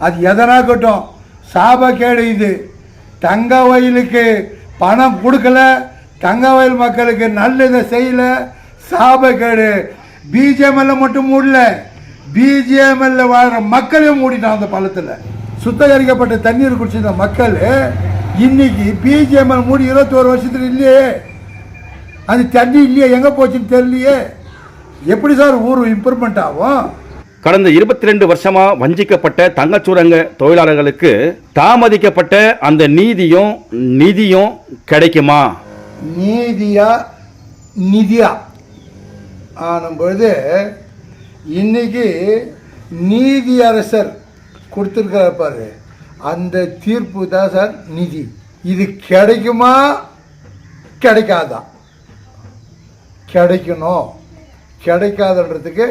அது எதனாகட்டும் சாபக்கேடு. இது தங்க வயலுக்கு பணம் கொடுக்கல, தங்க வயல் மக்களுக்கு நல்லதை செய்யல, சாபக்கேடு. பிஜிஎம்எல்ல மட்டும் மூடல, பிஜிஎம்எல்ல வாழ்கிற மக்களையும் மூடிட்டான். அந்த பள்ளத்தில் சுத்திகரிக்கப்பட்ட தண்ணீர் குடிச்சிருந்த மக்கள் இன்னைக்கு பிஜிஎம்எல் மூடி 21 வருஷத்துல இல்லையே, அது தண்ணி இல்லையே, எங்கே போச்சுன்னு தெரியலையே. எப்படி சார் ஊர் இம்ப்ரூவ்மெண்ட் ஆகும்? கடந்த 22 வருஷமா வஞ்சிக்கப்பட்ட தங்கச்சுரங்க தொழிலாளர்களுக்கு தாமதிக்கப்பட்ட அந்த நிதியும் கிடைக்குமா? நிதியா ஆனும்பொழுது இன்னைக்கு நீதியரசர் கொடுத்துருக்காரு பாரு, அந்த தீர்ப்பு தான் சார் நிதி. இது கிடைக்குமா கிடைக்காதா? கிடைக்கணும், கிடைக்காதுன்றதுக்கு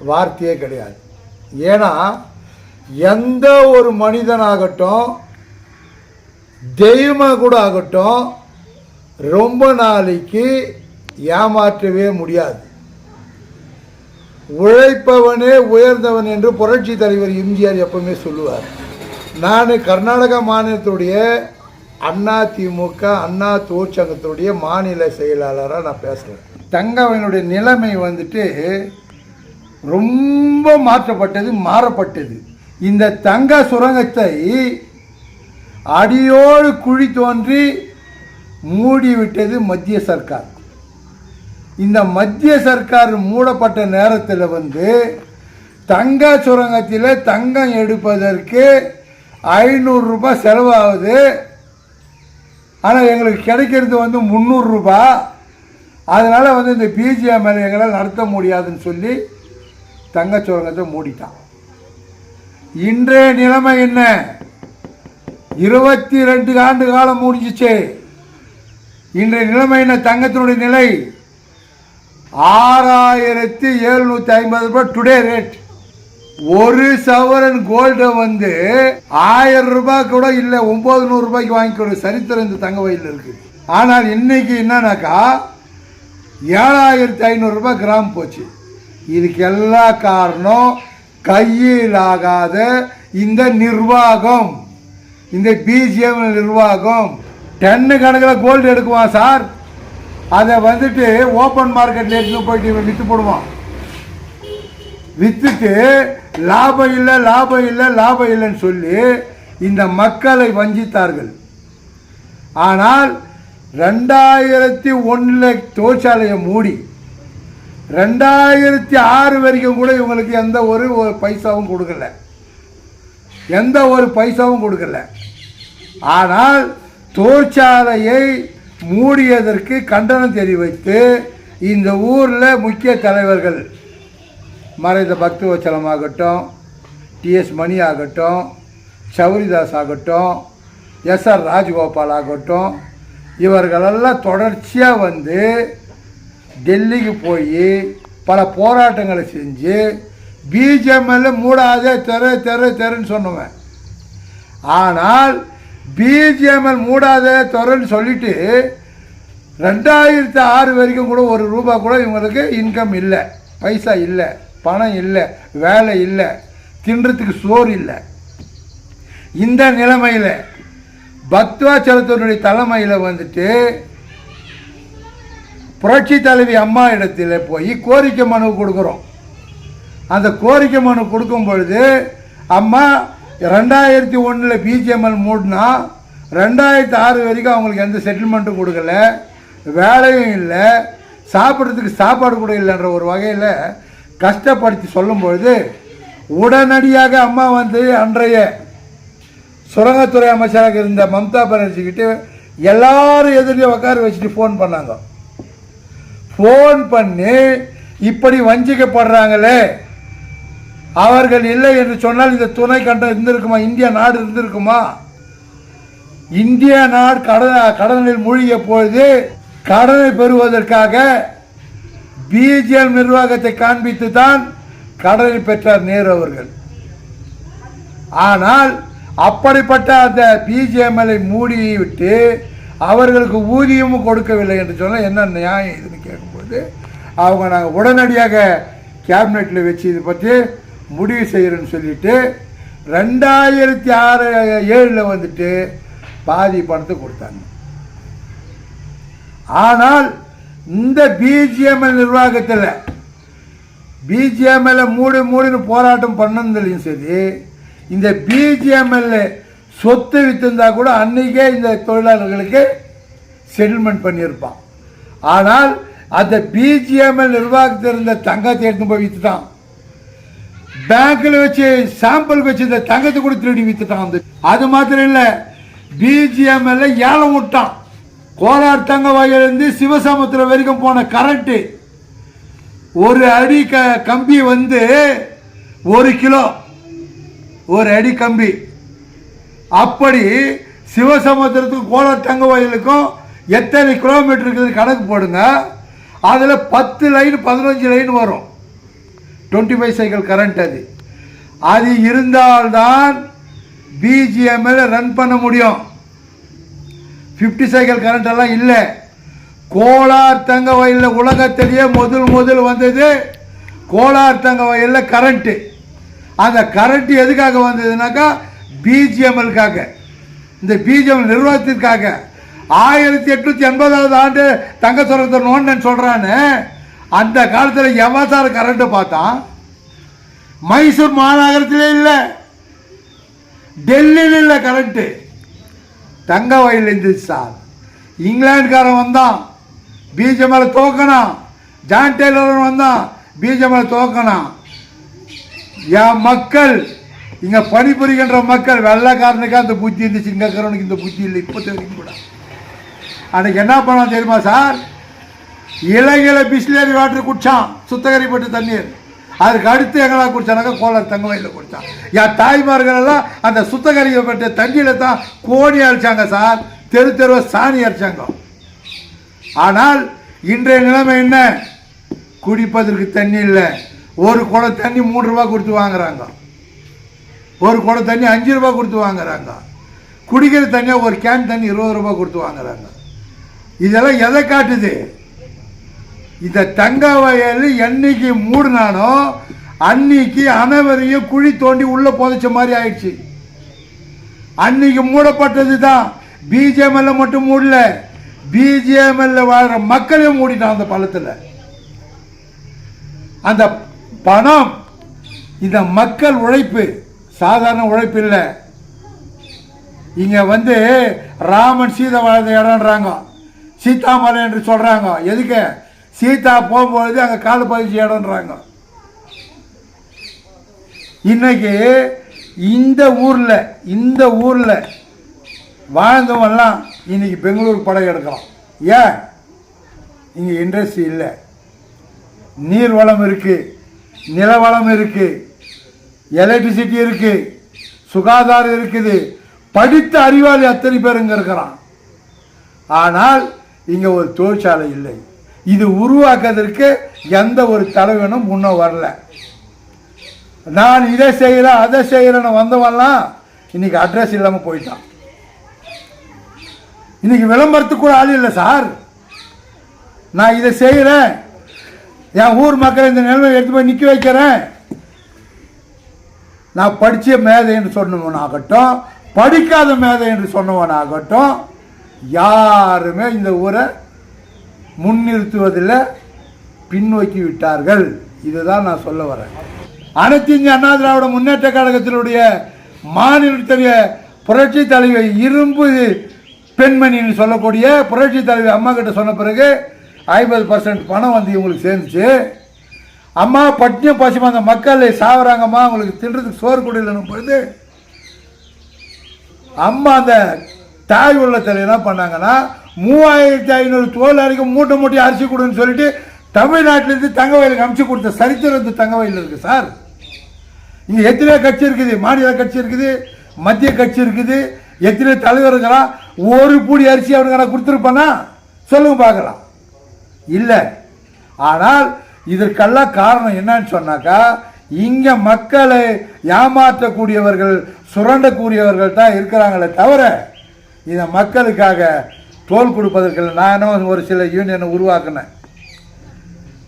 வார்த்தையே கிடையாது. ஏன்னா எந்த ஒரு மனிதனாகட்டும், தெய்வமாக கூட ஆகட்டும், ரொம்ப நாளைக்கு ஏமாற்றவே முடியாது. உழைப்பவனே உயர்ந்தவன் என்று புரட்சி தலைவர் எம்ஜிஆர் எப்பவுமே சொல்லுவார். நான் கர்நாடகா மாநிலத்துடைய அதிமுக அண்ணா தொழிற்சங்கத்துடைய மாநில செயலாளராக நான் பேசுகிறேன். தங்கவனுடைய நிலைமை வந்துட்டு ரொம்ப மாறப்பட்டது. இந்த தங்க சுரங்கத்தை அடியோடு குழி தோன்றி மூடிவிட்டது மத்திய சர்க்கார். இந்த மத்திய சர்க்கார் மூடப்பட்ட நேரத்தில் தங்க சுரங்கத்தில் தங்கம் எடுப்பதற்கு 500 ரூபாய் செலவாகுது. ஆனால் எங்களுக்கு கிடைக்கிறது 300 ரூபாய். அதனால் இந்த பிஜிஎம்எல் எங்களால் நடத்த முடியாதுன்னு சொல்லி தங்க சுரங்கத்தை மூடிட்டான். இன்றைய நிலைமை என்ன? 22 ஆண்டு காலம் முடிஞ்சிச்சு. இன்றைய நிலைமை என்ன? தங்கத்தினுடைய நிலை 6750 ரூபாய் டுடே ரேட். ஒரு சவரன் கோல்டை 1000 ரூபாய் கூட இல்லை, 900 ரூபாய்க்கு வாங்கிக்கிற சரித்திரம் இந்த தங்க வயலில் இருக்கு. ஆனால் இன்னைக்கு என்னன்னாக்கா 7500 ரூபாய் கிராம் போச்சு. இதுக்கு எல்லா காரணம் கையில் ஆகாத இந்த நிர்வாகம், இந்த பிஜிஎம் நிர்வாகம். டன்னு கணக்கில் கோல்டு எடுக்குவான் சார். அதை ஓப்பன் மார்க்கெட்டில் எடுத்து போயிட்டு விற்று போடுவான். விற்றுட்டு லாபம் இல்லைன்னு சொல்லி இந்த மக்களை வஞ்சித்தார்கள். ஆனால் 2001 தொழிற்சாலையை மூடி 2006 வரைக்கும் கூட இவங்களுக்கு எந்த ஒரு பைசாவும் கொடுக்கல. ஆனால் தொழிற்சாலையை மூடியதற்கு கண்டனம் தெரிவித்து இந்த ஊரில் முக்கிய தலைவர்கள் மறைந்த பக்தவச்சலம் ஆகட்டும், டிஎஸ் மணி ஆகட்டும், சௌரிதாஸ் ஆகட்டும், எஸ்ஆர் ராஜகோபால் ஆகட்டும், இவர்களெல்லாம் தொடர்ச்சியாக டெல்லிக்கு போய் பல போராட்டங்களை செஞ்சு பிஜிஎம்எல்ல மூடாதே தெருன்னு சொன்னவன். ஆனால் பிஜிஎம்எல் மூடாதே தெருன்னு சொல்லிட்டு 2006 வரைக்கும் கூட 1 ரூபாய் கூட இவங்களுக்கு இன்கம் இல்லை, பைசா இல்லை, பணம் இல்லை, வேலை இல்லை, தின்றதுக்கு சோறு இல்லை. இந்த நிலைமையில் பக்தவாச்சலத்தினுடைய தலைமையில் புரட்சி தலைவி அம்மா இடத்துல போய் கோரிக்கை மனு கொடுக்குறோம். அந்த கோரிக்கை மனு கொடுக்கும் பொழுது அம்மா 2001 பிஜிஎம்எல் மூடினா 2006 வரைக்கும் அவங்களுக்கு எந்த செட்டில்மெண்ட்டும் கொடுக்கல, வேலையும் இல்லை, சாப்பிட்றதுக்கு சாப்பாடு கூட இல்லைன்ற ஒரு வகையில் கஷ்டப்படுத்தி சொல்லும்பொழுது உடனடியாக அம்மா அன்றைய சுரங்கத்துறை அமைச்சராக இருந்த மம்தா பானர்ஜி கிட்ட எல்லாரும் எதிரில் உட்கார வச்சுட்டு ஃபோன் பண்ணாங்க. ஃபோன் பண்ணி இப்படி வஞ்சிக்கப்படுறாங்களே, அவர்கள் இல்லை என்று சொன்னால் இந்த துணை கண்டம் இருந்திருக்குமா? இந்திய நாடு இருந்திருக்குமா? இந்திய நாடு கடனில் மூழ்கிய பொழுது கடனை பெறுவதற்காக பிஜிஎம் நிர்வாகத்தை காண்பித்து தான் கடனை பெற்றார் நேரு அவர்கள். ஆனால் அப்படிப்பட்ட அந்த பிஜிஎம்எல்ஐ மூடிவிட்டு அவர்களுக்கு ஊதியமும் கொடுக்கவில்லை என்று சொன்னால் என்ன நியாயம் இதுன்னு கேட்கும்போது அவங்க நாங்கள் உடனடியாக கேபினெட்டில் வச்சு இதை பற்றி முடிவு செய்கிறேன்னு சொல்லிட்டு 2006-7 வந்துட்டு பாதி பணத்தை கொடுத்தாங்க. ஆனால் இந்த பிஜிஎம்எல் நிர்வாகத்தில் பிஜிஎம்எல் மூடுன்னு போராட்டம் பண்ணதுலையும் சரி, இந்த பிஜிஎம்எல் சொத்து வித்திருந்தா கூட அன்னைக்கே இந்த தொழிலாளர்களுக்கு செட்டில்மெண்ட் பண்ணியிருப்பான். ஆனால் அந்த பிஜிஎம்எல் நிர்வாகத்தில் இருந்த தங்கத்தை எடுத்து போய் வித்துட்டான். பேங்க்ல வச்சு சாம்பிளுக்கு வச்சு இந்த தங்கத்தை கூட திருடி வித்துட்டான். அது மாத்திரம் இல்லை, பிஜிஎம்எல் ஏலம் விட்டான். கோலார் தங்க வகையிலிருந்து சிவசமுத்திரம் வரைக்கும் போன கரண்ட் ஒரு அடி கம்பி வந்து 1 கிலோ, ஒரு அடி கம்பி. அப்படி சிவசமுத்திரத்துக்கும் கோலார் தங்க வயலுக்கும் எத்தனை கிலோமீட்டர் இருக்குது கணக்கு போடுங்க. அதில் 10 லைன் 15 லைன் வரும். 25 சைக்கிள் கரண்ட் அது இருந்தால்தான் பிஜிஎம்எல் ரன் பண்ண முடியும். 50 சைக்கிள் கரண்ட் எல்லாம் இல்லை. கோலார் தங்க வயலில் உலகத்திலேயே முதல் வந்தது கோலார் தங்க வயலில் கரண்ட்டு. அந்த கரண்ட் எதுக்காக வந்ததுனாக்கா பிஜிஎம்எல்காக, இந்த பிஜிஎம்எல் நிர்வாகத்திற்காக. 1880ஆவது ஆண்டு தங்க சுரங்கத்தை நோண்டன்னு சொல்கிறான்னு அந்த காலத்தில் எவசார கரண்ட்டை பார்த்தான். மைசூர் மாநகரத்திலே இல்லை, டெல்லியில் இல்லை கரண்ட்டு, தங்க வயலில் இருந்துச்சு சார். இங்கிலாந்துக்காரன் வந்தான், பிஜிஎம்எல் தோக்கணும். ஜான் டெய்லர் வந்தான், பிஜிஎம்எல் தோக்கணும். என் மக்கள் இங்கே பணிபுரிகின்ற மக்கள், வெள்ளைக்காரனுக்கு அந்த புத்தி இருந்துச்சு, இங்கே இருக்கிறவனுக்கு இந்த புத்தி இல்லை. இப்போ வரைக்கும் கூட அன்னைக்கு என்ன பண்ணலாம் தெரியுமா சார்? இலங்கையில பிஸ்லரி வாட்டர் குடிச்சான், சுத்தகரிப்பட்ட தண்ணீர். அதுக்கு அடுத்து எங்கெல்லாம் குடிச்சானாக்கா கோலார் தங்க வயலில் குடித்தான். என் தாய்மார்கள் எல்லாம் அந்த சுத்தகரிக்கப்பட்ட தண்ணியில் தான் கோணி அரைச்சாங்க சார், தெருவை சாணி அரைச்சாங்க. ஆனால் இன்றைய நிலைமை என்ன? குடிப்பதற்கு தண்ணி இல்லை. ஒரு குடம் தண்ணி 3 ரூபா கொடுத்து வாங்குறாங்க, ஒரு குடம் தண்ணி 5 ரூபா கொடுத்து வாங்குறாங்க. குடிக்கிற தண்ணியாக ஒரு கேன் தண்ணி 20 ரூபா கொடுத்து வாங்குறாங்க. இதெல்லாம் எதை காட்டுது? இந்த தங்க வயல் என்னைக்கு மூடினானோ அன்னைக்கு அனைவரையும் குழி தோண்டி உள்ள புதைச்ச மாதிரி ஆயிடுச்சு. அன்னைக்கு மூடப்பட்டது தான். பிஜிஎம்எல்ல மட்டும் மூடல, பிஜிஎம்எல்ல வாழ்ற மக்களையும் மூடிட்டான் அந்த பள்ளத்தில். அந்த பணம் இந்த மக்கள் உழைப்பு, சாதாரண உழைப்பு இல்லை. இங்க வந்து ராமன் சீதை வாழ்ந்த இடம்ன்றாங்க, சீதாமலை என்று சொல்றாங்க. எதுக்கு? சீதா போகும்பொழுது அங்கே கால் பதிச்சு இடம்ன்றாங்க. இன்னைக்கு இந்த ஊரில் வாழ்ந்தவெல்லாம் இன்னைக்கு பெங்களூருக்கு படகு எடுக்கலாம். ஏன்? இங்கே இண்டஸ்ட்ரி இல்லை, நீர் வளம் இருக்குது, நிலவளம் இருக்குது, எலக்ட்ரிசிட்டி இருக்குது, சுகாதாரம் இருக்குது, படித்த அறிவாளி அத்தனை பேர் இங்கே இருக்கிறான். ஆனால் இங்கே ஒரு தொழிற்சாலை இல்லை. இது உருவாக்குவதற்கு எந்த ஒரு தலைவனும் முன்ன வரல. நான் இதை செய்கிறேன் அதை செய்கிறேன்னு வந்தவெல்லாம் இன்னைக்கு அட்ரஸ் இல்லாமல் போயிட்டான். இன்னைக்கு விளம்பரத்துக்கு கூட ஆள் இல்லை சார். நான் இதை செய்கிறேன், என் ஊர் மக்களை இந்த நிலைமை எடுத்து போய் நிற்க வைக்கிறேன். நான் படித்த மேதை என்று சொன்னவனாகட்டும், படிக்காத மேதை என்று சொன்னவனாகட்டும், யாருமே இந்த ஊரை முன்னிறுத்துவதில் பின்னோக்கி விட்டார்கள். இதுதான் நான் சொல்ல வரேன். அனைத்து இந்திய அண்ணா திராவிட முன்னேற்ற கழகத்தினுடைய மாநிலத்தினுடைய புரட்சி தலைவி, இரும்பு பெண்மணின்னு சொல்லக்கூடிய புரட்சி தலைவி அம்மா கிட்ட சொன்ன பிறகு 50% பணம் வந்து இவங்களுக்கு சேர்ந்துச்சு. அம்மா பட்டியம் பசிமா அந்த மக்கள் சாவறாங்கம்மா, அவங்களுக்கு தின்றதுக்கு சோறு கொடுக்கலன்னு பொழுது அம்மா அந்த தாய் உள்ளத்தில் என்ன பண்ணாங்கன்னா 3500 தொழிலாளிக்கு மூட்டை அரிசி கொடுன்னு சொல்லிட்டு தமிழ்நாட்டிலேருந்து தங்க வயலுக்கு அனுப்பிச்சு கொடுத்த சரித்திரம் தங்க வயலில் இருக்குது சார். இங்கே எத்தனை கட்சி இருக்குது, மாநில கட்சி இருக்குது, மத்திய கட்சி இருக்குது, எத்தனை தலைவர்களா? ஒரு பூடி அரிசி அவனுக்கு நான் கொடுத்துருப்பானா? சொல்லுங்க பார்க்கலாம். இல்லை. ஆனால் இதற்கெல்லாம் காரணம் என்னன்னு சொன்னாக்கா, இங்கே மக்களை ஏமாற்றக்கூடியவர்கள், சுரண்டக்கூடியவர்கள் தான் இருக்கிறாங்களே தவிர இந்த மக்களுக்காக தோல் கொடுப்பதற்கு. நானும் ஒரு சில யூனியனை உருவாக்கினேன்,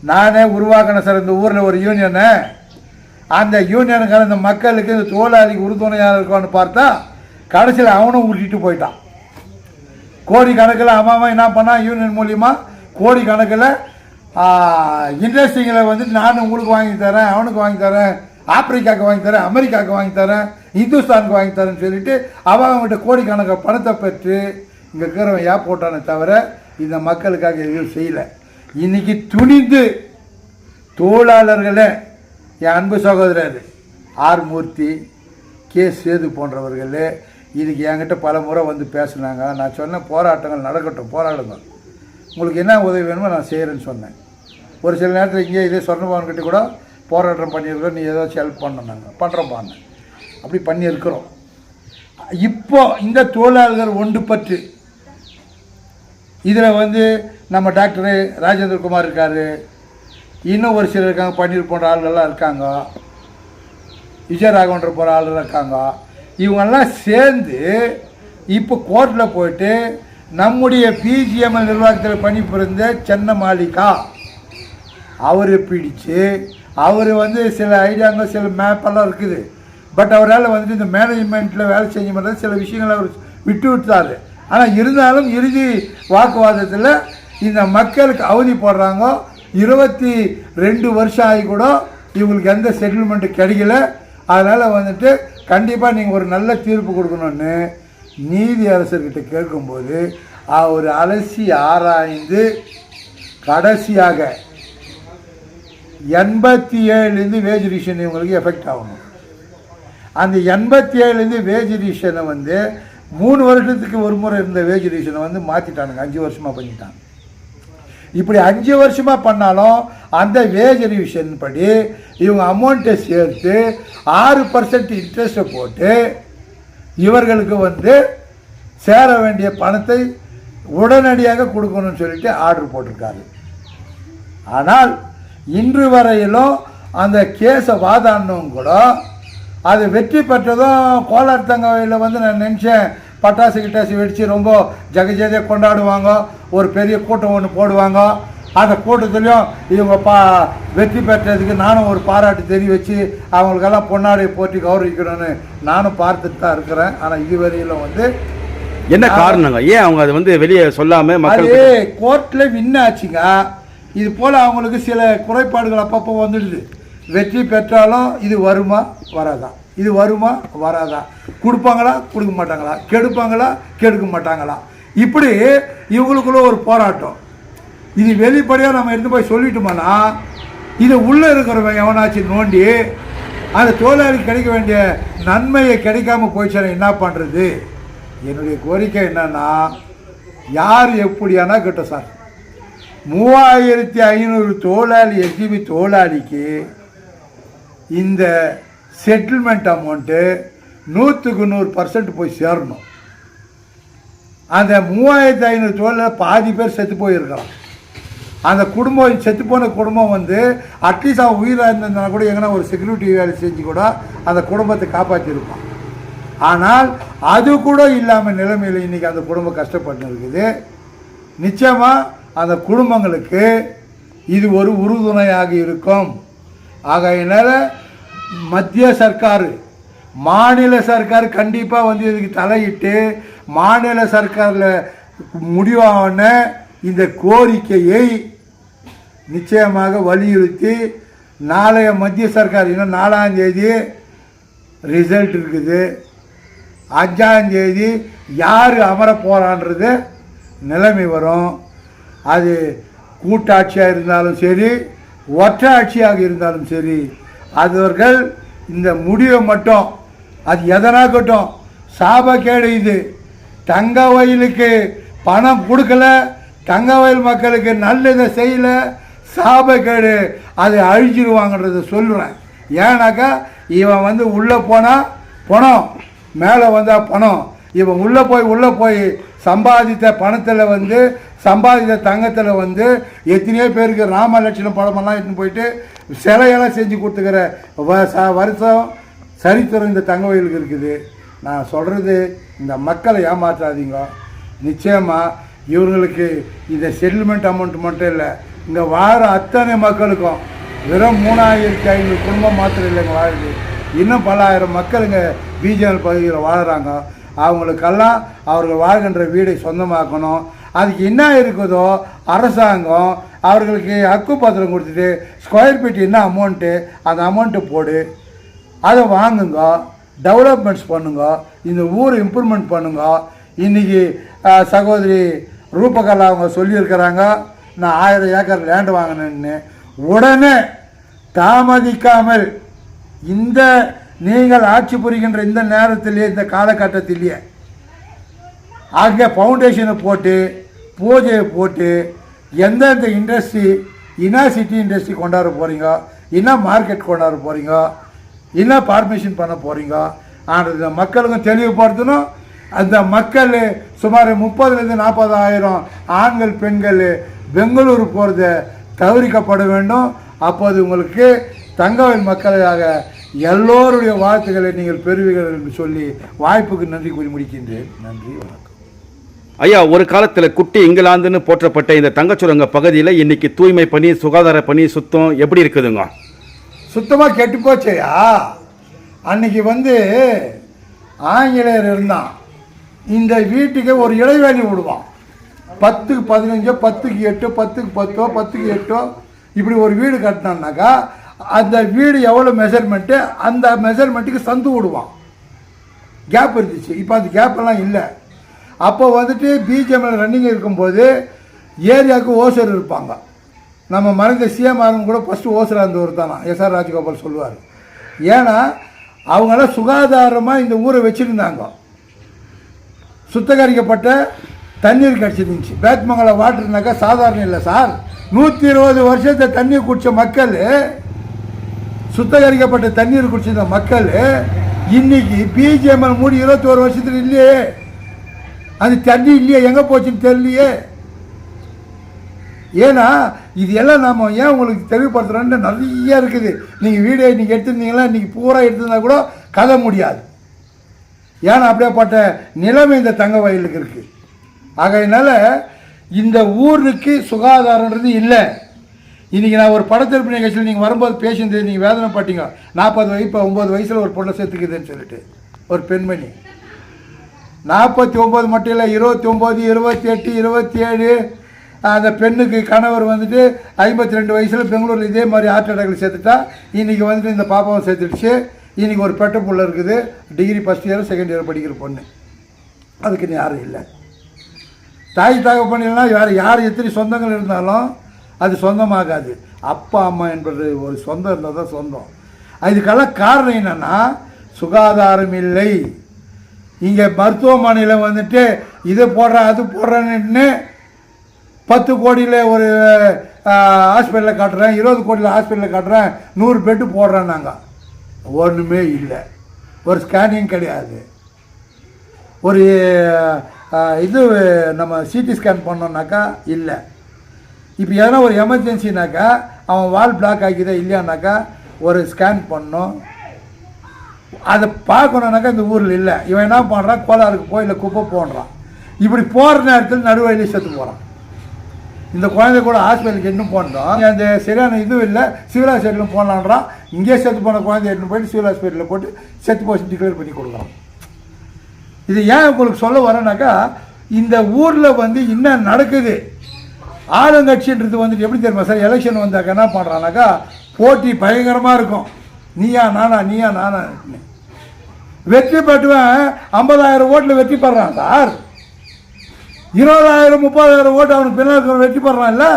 நானே உருவாக்கினேன் சார். இந்த ஊரில் ஒரு யூனியனை அந்த யூனியனுக்கான இந்த மக்களுக்கு இந்த தொழிலாளிக்கு உறுதுணையாக இருக்கான்னு பார்த்தா கடைசியில் அவனும் ஊட்டிட்டு போயிட்டான். கோடிக்கணக்கில் அவன் என்ன பண்ணான், யூனியன் மூலிமா கோடிக்கணக்கில் இண்டஸ்ட்ரிகளை வந்து நான் உங்களுக்கு வாங்கி தரேன், அவனுக்கு வாங்கி தரேன், ஆப்பிரிக்காவுக்கு வாங்கி தரேன், அமெரிக்காவுக்கு வாங்கி தரேன், இந்துஸ்தானுக்கு வாங்கி தரேன்னு சொல்லிட்டு அவங்ககிட்ட கோடிக்கணக்கு பணத்தை பெற்று இங்கே இருக்கிறவன் ஏன் போட்டானே தவிர இந்த மக்களுக்காக எதுவும் செய்யலை. இன்றைக்கி துணிந்து தொழிலாளர்களே என் அன்பு சகோதரர் ஆர் மூர்த்தி, கே சேது போன்றவர்கள் இதுக்கு என்கிட்ட பல முறை வந்து பேசுனாங்க. நான் சொன்னேன், போராட்டங்கள் நடக்கட்டும், போராடுங்க, உங்களுக்கு என்ன உதவி வேணுமோ நான் செய்கிறேன்னு சொன்னேன். ஒரு சில நேரத்தில் இங்கே இதே சொர்ணபவன்கிட்ட கூட போராட்டம் பண்ணியிருக்கோம், நீ ஏதாச்சும் ஹெல்ப் பண்ணாங்க, பண்ணுறோம்பாங்க, அப்படி பண்ணியிருக்கிறோம். இப்போ இந்த தொழிலாளர்கள் ஒன்று பற்று இதில் வந்து நம்ம டாக்டர் ராஜேந்திரகுமார் இருக்கார், இன்னும் ஒரு சிலர் இருக்காங்க, பன்னீர் போன்ற ஆளுகள்லாம் இருக்காங்க, விஜயராகவன்ற போகிற ஆளுகள் இருக்காங்க. இவங்கெல்லாம் சேர்ந்து இப்போ கோர்ட்டில் போயிட்டு நம்முடைய பிஜிஎம்எல் நிர்வாகத்தில் பணிபுரிந்த சென்ன மாளிகா அவரை பிடிச்சு, அவர் வந்து சில ஐடியாங்க சில மேப்பெல்லாம் இருக்குது, பட் அவரால் வந்துட்டு இந்த மேனேஜ்மெண்ட்டில் வேலை செஞ்சு பண்ணுறது சில விஷயங்களை அவர் விட்டு விட்டார். ஆனால் இருந்தாலும் இறுதி வாக்குவாதத்தில் இந்த மக்களுக்கு அவதி போடுறாங்க. 22 வருஷம் ஆகி கூட இவங்களுக்கு எந்த செட்டில்மெண்ட்டு கிடைக்கல. அதனால் வந்துட்டு கண்டிப்பாக நீங்கள் ஒரு நல்ல தீர்ப்பு கொடுக்கணும்னு நீதி அரசர்கிட்ட கேட்கும்போது அவர் அலசி ஆராய்ந்து கடைசியாக 87லேருந்து வேஜ் ரிவிஷன் இவங்களுக்கு எஃபெக்ட் ஆகணும். அந்த 87லேருந்து வேஜ் ரிவிஷனை வந்து 3 வருஷத்துக்கு ஒரு முறை இருந்த வேஜ் ரிவிஷனை வந்து மாற்றிட்டானுங்க, 5 வருஷமாக பண்ணிட்டாங்க. இப்படி 5 வருஷமாக பண்ணாலும் அந்த வேஜ் ரிவிஷன் படி இவங்க அமௌண்ட்டை சேர்த்து 6% இன்ட்ரெஸ்ட்டை போட்டு இவர்களுக்கு வந்து சேர வேண்டிய பணத்தை உடனடியாக கொடுக்கணும்னு சொல்லிட்டு ஆர்டர் போட்டிருக்காரு. ஆனால் இன்று வரையிலும் அந்த கேஸை வாதாடினவங்க கூட அது வெற்றி பெற்றதும் கோலார் தங்கவையில் வந்து நான் நினச்சேன் பட்டாசு கிட்டாசு வெடித்து ரொம்ப ஜகஜேதியாக கொண்டாடுவாங்க, ஒரு பெரிய கூட்டம் ஒன்று போடுவாங்க. அந்த கூட்டத்துலேயும் இவங்க வெற்றி பெற்றதுக்கு நானும் ஒரு பாராட்டு தெரிவித்து அவங்களுக்கெல்லாம் பொன்னாடையை போற்றி கௌரவிக்கணும்னு நானும் பார்த்துட்டு தான் இருக்கிறேன். ஆனால் இதுவரையிலும் வந்து என்ன காரணங்க, ஏன் அவங்க அதை வந்து வெளியே சொல்லாமல் மக்கள் கோர்ட்டில் வின் ஆச்சுங்க. இது போல் அவங்களுக்கு சில குறைபாடுகள் அப்பப்போ வந்துடுது. வெற்றி பெற்றாலும் இது வருமா வராதா, இது வருமா வராதா, கொடுப்பாங்களா கொடுக்க மாட்டாங்களா, கெடுப்பாங்களா கெடுக்க மாட்டாங்களா, இப்படி இவங்களுக்குள்ள ஒரு போராட்டம். இது வெளிப்படையாக நம்ம எடுத்து போய் சொல்லிட்டோம்னா இது உள்ளே இருக்கிறவங்க எவனாச்சும் நோண்டி அந்த தொழிலாளி கிடைக்க வேண்டிய நன்மையை கிடைக்காம போயிடுச்சு என்ன பண்ணுறது. என்னுடைய கோரிக்கை என்னன்னா, யார் எப்படியானா கேட்டோம் சார், 3500 தொழிலாளி எஸ்டிபி தொழிலாளிக்கு இந்த செட்டில்மெண்ட் அமௌண்ட்டு 100க்கு 100% போய் சேரணும். அந்த 3500 தொழிலாளர் பாதி பேர் செத்து போயிருக்கலாம். அந்த குடும்பம் செத்து போன குடும்பம் வந்து அட்லீஸ்ட் அவன் உயிராக இருந்ததுனா கூட எங்கன்னா ஒரு செக்யூரிட்டி வேலை செஞ்சு கூட அந்த குடும்பத்தை காப்பாற்றிருப்பான். ஆனால் அது கூட இல்லாமல் நிலைமையில் இன்றைக்கி அந்த குடும்பம் கஷ்டப்பட்டு இருக்குது. நிச்சயமாக அந்த குடும்பங்களுக்கு இது ஒரு உறுதுணையாக இருக்கும். ஆகையினால மத்திய சர்க்கார் மாநில சர்க்கார் கண்டிப்பாக வந்து இதுக்கு தலையிட்டு மாநில சர்க்காரில் முடிவான இந்த கோரிக்கையை நிச்சயமாக வலியுறுத்தி நாளைய மத்திய சர்க்கார் இன்னும் 4ஆம் தேதி ரிசல்ட் இருக்குது, 5ஆம் தேதி யார் அமர போகிறான்றது நிலைமை வரும். அது கூட்டாட்சியாக இருந்தாலும் சரி ஒற்றாட்சியாக இருந்தாலும் சரி அவர்கள் இந்த முடிவை மட்டும் அது எதனாகட்டும் சாபக்கேடு. இது தங்க வயலுக்கு பணம் கொடுக்கல, தங்க வயல் மக்களுக்கு நல்லதை செய்யலை, சாபக்கேடு, அதை அழிச்சிருவாங்கன்றத சொல்லுவேன். ஏன்னாக்கா இவன் வந்து உள்ளே போனால் பணம், மேலே வந்தால் பணம். இவன் உள்ளே போய் சம்பாதித்த பணத்தில் வந்து சம்பாதித்த தங்கத்தில் வந்து எத்தனையோ பேருக்கு ராமலட்சுமண படமெல்லாம் எடுத்துன்னு போயிட்டு சிலையெல்லாம் செஞ்சு கொடுத்துக்கிற வருஷம் சரித்திரம் இந்த தங்க வயலுக்கு இருக்குது. நான் சொல்கிறது, இந்த மக்களை ஏமாற்றாதீங்க. நிச்சயமாக இவங்களுக்கு இந்த செட்டில்மெண்ட் அமௌண்ட் மட்டும் இல்லை, இங்கே வார அத்தனை மக்களுக்கும் வெறும் 3500 குடும்பம் மாத்திரம் இல்லைங்க வாழுது. இன்னும் பல ஆயிரம் மக்களுங்க பிஜிஎம்எல் பகுதியில் வாழுறாங்க. அவங்களுக்கெல்லாம் அவர்கள் வாழ்கின்ற வீடை சொந்தமாக்கணும். அதுக்கு என்ன இருக்குதோ அரசாங்கம் அவர்களுக்கு ஹக்கு பத்திரம் கொடுத்துட்டு ஸ்கொயர் ஃபீட் என்ன அமௌண்ட்டு அந்த அமௌண்ட்டு போடு, அதை வாங்குங்க, டெவலப்மெண்ட்ஸ் பண்ணுங்க, இந்த ஊர் இம்ப்ரூவ்மெண்ட் பண்ணுங்க. இன்றைக்கி சகோதரி ரூபகலா அவங்க சொல்லியிருக்கிறாங்க, நான் 1000 ஏக்கர் லேண்டு வாங்கினேன்னு. உடனே தாமதிக்காமல் இந்த நீங்கள் ஆட்சி புரிகின்ற இந்த நேரத்திலேயே இந்த காலகட்டத்திலேயே அங்கே ஃபவுண்டேஷனை போட்டு பூஜையை போட்டு எந்தெந்த இண்டஸ்ட்ரி என்ன சிட்டி இண்டஸ்ட்ரி கொண்டாட போகிறீங்க, என்ன மார்க்கெட் கொண்டாட போகிறீங்க, என்ன பர்மிஷன் பண்ண போகிறீங்க அந்த மக்களுக்கும் தெளிவுபடுத்தணும். அந்த மக்கள் சுமார் 30,000 40,000 ஆண்கள் பெண்கள் பெங்களூர் போகிறத தவிர்க்கப்பட வேண்டும். அப்போது உங்களுக்கு தங்கவேல் மக்களாக எல்லோருடைய வாழ்த்துக்களை நீங்கள் பெறுவீர்கள் என்று சொல்லி வாய்ப்புக்கு நன்றி கூறி முடிக்கின்றேன். நன்றி, வணக்கம். ஐயா, ஒரு காலத்தில் குட்டி இங்கிலாந்துன்னு போற்றப்பட்ட இந்த தங்கச்சுரங்க பகுதியில் இன்னைக்கு தூய்மை பணி, சுகாதார பணி, சுத்தம் எப்படி இருக்குதுங்க? சுத்தமாக கெட்டு போச்சையா. அன்னைக்கு ஆங்கிலேயர் இருந்தான். இந்த வீட்டுக்கு ஒரு இடைவேளி விடுவான். 10க்கு 15, 10க்கு 8, 10க்கு 10, 10க்கு 8 இப்படி ஒரு வீடு கட்டினான்னாக்கா அந்த வீடு எவ்வளோ மெஷர்மெண்ட்டு அந்த மெஷர்மெண்ட்டுக்கு சந்து விடுவான். கேப் இருந்துச்சு. இப்போ அந்த கேப்பெல்லாம் இல்லை. அப்போ பிஜிஎம்எல் ரன்னிங் இருக்கும்போது ஏரியாவுக்கு ஓசர் இருப்பாங்க. நம்ம மறைந்த சிஎம்ஆரும் கூட ஃபஸ்ட்டு ஓசராக இருந்தவர் தானா எஸ்ஆர் ராஜகோபால் சொல்லுவார். ஏன்னா அவங்களாம் சுகாதாரமாக இந்த ஊரை வச்சுருந்தாங்க. சுத்தகரிக்கப்பட்ட தண்ணீர் கிடச்சிருந்துச்சு. பேத்மங்கலம் வாட்டர்னாக்கா சாதாரணம் இல்லை சார். 120 வருஷத்தை தண்ணீர் குடித்த மக்கள், சுத்தகரிக்கப்பட்ட தண்ணீர் குடிச்சிருந்த மக்கள் இன்னைக்கு பிஜிஎம்எல் மூடி 21 வருஷத்துல இல்லையே. அது தண்ணி இல்லையே, எங்கே போச்சுன்னு தெரியலையே. ஏன்னா இது எல்லாம் நம்ம ஏன் உங்களுக்கு தெளிவுபடுத்துகிறோன்னு நிறைய இருக்குது. நீங்கள் வீடியோ இன்றைக்கி எடுத்துருந்தீங்களா, இன்றைக்கி பூரா எடுத்திருந்தா கூட கதை முடியாது. ஏன்னா அப்படியேப்பட்ட நிலைமை இந்த தங்க வயலுக்கு இருக்குது. ஆகையினால இந்த ஊருக்கு சுகாதாரன்றது இல்லை. இன்றைக்கி நான் ஒரு படத்திருப்பு நிகழ்ச்சியில் நீங்கள் வரும்போது பேசியிருந்தது நீங்கள் வேதனைப்பட்டீங்க. 40 வயசு 9 வயசில் ஒரு பொண்ணை சேர்த்துக்குதுன்னு சொல்லிட்டு ஒரு பெண்மணி. 49 மட்டும் இல்லை, 29, 28, 27 அந்த பெண்ணுக்கு கணவர் 52 வயசில் பெங்களூரில் இதே மாதிரி ஹார்ட் அட்டாக்கில் சேர்த்துட்டா. இன்றைக்கி இந்த பாப்பாவை சேர்த்துடுச்சு. இன்றைக்கி ஒரு பெட்ட புள்ள இருக்குது, degree first year second year படிக்கிற பொண்ணு. அதுக்கு யாரும் இல்லை. தாய் தகப்பனா யார் எத்தனை சொந்தங்கள் இருந்தாலும் அது சொந்தமாகாது. அப்பா அம்மா என்பது ஒரு சொந்தம் இருந்தால் தான் சொந்தம். இதுக்கெல்லாம் காரணம் என்னென்னா சுகாதாரம் இல்லை. இங்கே மருத்துவமனையில் இதை போடுறேன் அது போடுறேன்னு 10 கோடியில் ஒரு ஹாஸ்பிட்டலில் காட்டுறேன், 20 கோடியில் ஹாஸ்பிட்டலில் காட்டுறேன், 100 பெட்டு போடுறேன். நாங்கள் ஒன்றுமே இல்லை. ஒரு ஸ்கேனிங் கிடையாது. ஒரு இது நம்ம சிடி ஸ்கேன் பண்ணோன்னாக்கா இல்லை. இப்போ எதனா ஒரு எமர்ஜென்சினாக்கா அவன் வால் பிளாக் ஆகிதா இல்லையானாக்கா ஒரு ஸ்கேன் பண்ணோம். அதை பார்க்கணுன்னாக்கா இந்த ஊரில் இல்லை. இவன் என்ன பண்ணுறான், கோளாறுக்கு போய் இல்லை குப்பை போடுறான். இப்படி போகிற நேரத்தில் நடுவழியில் செத்து போகிறான். இந்த குழந்தை கூட ஹாஸ்பிட்டலுக்கு இன்னும் போனோம். அந்த சரியான இதுவும் இல்லை, சிவில் ஹாஸ்பிட்டலும் போகலான்றான். இங்கே செத்து போன குழந்தை எடுத்து போயிட்டு சிவில் ஹாஸ்பிட்டலில் போட்டு செத்து போச்சு டிக்ளேர் பண்ணி கொடுக்குறான். இது ஏன் உங்களுக்கு சொல்ல வரேன்னாக்கா இந்த ஊரில் என்ன நடக்குது. ஆளுங்கட்சின்றது எப்படி தெரியுமா சார், எலெக்ஷன் வந்தாக்கா என்ன பண்ணுறான்னாக்கா போட்டி பயங்கரமாக இருக்கும். நீயா நானா நீயா நானா வெற்றி பெற்றுவேன் 50,000 ஓட்டில் வெற்றி பெறான் சார். 20,000 30,000 ஓட்டு அவனுக்கு பின்னால் வெற்றி பெறான். இல்லை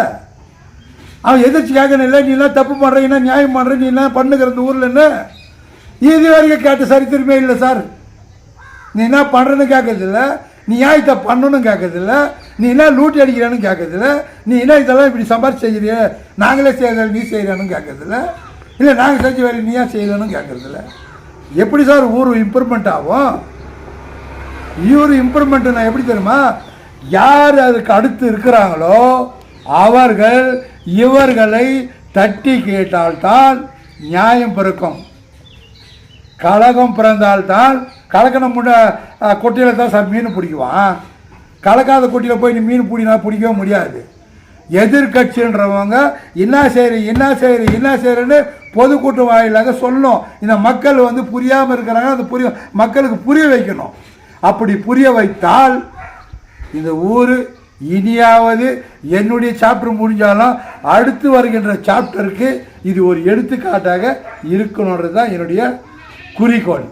அவன் எதிர்த்து கேட்கணும். இல்லை நீ எல்லாம் தப்பு பண்ணுற, என்ன நியாயம் பண்ணுற, நீ என்ன பண்ணுகிற இந்த ஊரில் என்ன இது வரைக்கும் கேட்ட சரித்திரமே இல்லை சார். நீ என்ன பண்ணுறன்னு கேட்கறதில்ல, நீ ஏன் இதை பண்ணணும்னு கேட்கறதில்ல, நீ என்ன லூட்டி அடிக்கிறான்னு கேட்கறதில்ல, நீ என்ன இதெல்லாம் இப்படி சம்பாரிச்சு செய்கிறிய நாங்களே செய்கிற நீ செய்கிறான்னு கேட்கறதில்ல, இல்லை நாங்கள் செஞ்ச வேலை நீ ஏன் செய்யலன்னு கேட்கறதில்ல. எப்படி சார் ஊர் இம்ப்ரூவ்மெண்ட் ஆகும்? ஊர் இம்ப்ரூவ்மெண்ட்டு நான் எப்படி தெரியுமா, யார் அதுக்கு அடுத்து இருக்கிறாங்களோ அவர்கள் இவர்களை தட்டி கேட்டால்தான் நியாயம் பிறக்கும். கலகம் பிறந்தால்தான் கலக்கண கொட்டியில் தான் சார் மீன் பிடிக்குவான். கலக்காத கொட்டியில் போய் நீ மீன் பிடினா பிடிக்கவே முடியாது. எதிர்கட்சின்றவங்க என்ன செய்யறேன்னு பொதுக்கூட்டம் வாயிலாக சொல்லணும். இந்த மக்கள் வந்து புரியாமல் இருக்கிறாங்க, அந்த மக்களுக்கு புரிய வைக்கணும். அப்படி புரிய வைத்தால் இந்த ஊர் இனியாவது என்னுடைய சாப்டர் முடிஞ்சாலும் அடுத்து வருகின்ற சாப்டருக்கு இது ஒரு எடுத்துக்காட்டாக இருக்கணுன்றது தான் என்னுடைய குறிக்கோள்.